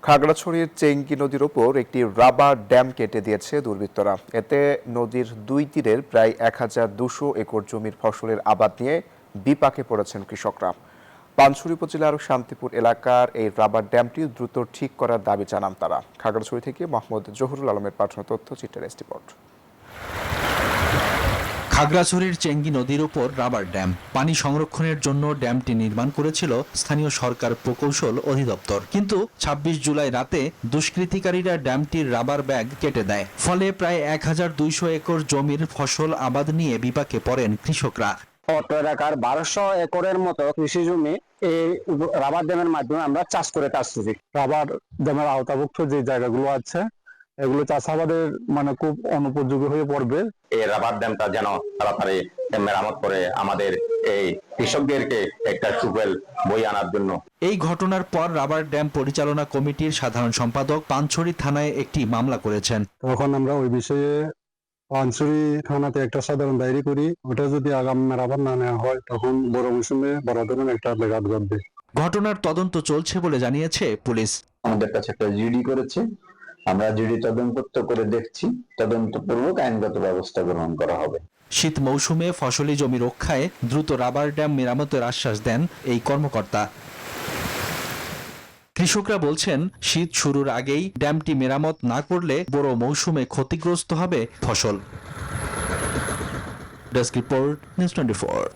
খাগড়াছড়ির চেঙ্গি নদীর ওপর একটি রাবার ড্যাম কেটে দিয়েছে দুর্বৃত্তরা। এতে নদীর দুই তীরের প্রায় ১,২০০ একর জমির ফসলের আবাদ নিয়ে বিপাকে পড়েছেন কৃষকরা। পানছড়ি উপজেলার শান্তিপুর এলাকার এই রাবার ড্যামটি দ্রুত ঠিক করার দাবি জানান তারা। খাগড়াছড়ি থেকে মোহাম্মদ জহুরুল আলমের পাঠানো তথ্য চিত্রের রিপোর্ট। খাগড়াছড়ির চেঙ্গি নদীর উপর রাবার ড্যাম পানি সংরক্ষণের জন্য ড্যামটি নির্মাণ করেছিল স্থানীয় সরকার প্রকৌশল অধিদপ্তর, কিন্তু ২৬ জুলাই রাতে দুষ্কৃতিকারীরা ড্যামটির রাবার ব্যাগ কেটে দেয়। ফলে প্রায় ১,২০০ একর জমির ফসল আবাদ নিয়ে বিপাকে পড়েন কৃষকরা। অত্র এলাকার ১২০০ একরের মতো কৃষি জমি এই রাবার ড্যামের মাধ্যমে আমরা চাষ করে আসছি। রাবার ড্যামের আওতাভুক্ত যে জায়গাগুলো আছে এগুলো চাষাবাদের খুব অনুপযোগী হয়ে পড়বে। এই রাবার ড্যামটা যেন তাড়াতাড়ি মেরামত করে আমাদের এই কৃষকদেরকে একটা সুফল বই আনার জন্য। এই ঘটনার পর রাবার ড্যাম পরিচালনা কমিটির সাধারণ সম্পাদক পানছড়ি থানায় একটি মামলা করেছেন। তখন আমরা ওই বিষয়ে পানছড়ি থানাতে একটা সাধারণ ডায়েরি করি। ওটা যদি আগামী মেরামত না নেওয়া হয় তখন বড় মৌসুমে বড় ধরনের একটা ব্যাঘাত ঘটবে। ঘটনার তদন্ত চলছে বলে জানিয়েছে পুলিশ। আমাদের কাছে একটা জিডি করেছে, আমরা জিডি তদন্ত করে দেখছি, তদন্তপূর্বক আইনগত ব্যবস্থা গ্রহণ করা হবে। শীত মৌসুমে ফসলি জমি রক্ষায় দ্রুত রাবার ড্যাম মেরামতের আশ্বাস দেন এই কর্মকর্তা। কৃষকরা বলছেন, শীত শুরুর আগেই ড্যামটি মেরামত না করলে বড় মৌসুমে ক্ষতিগ্রস্ত হবে ফসল। Desk report, news 24।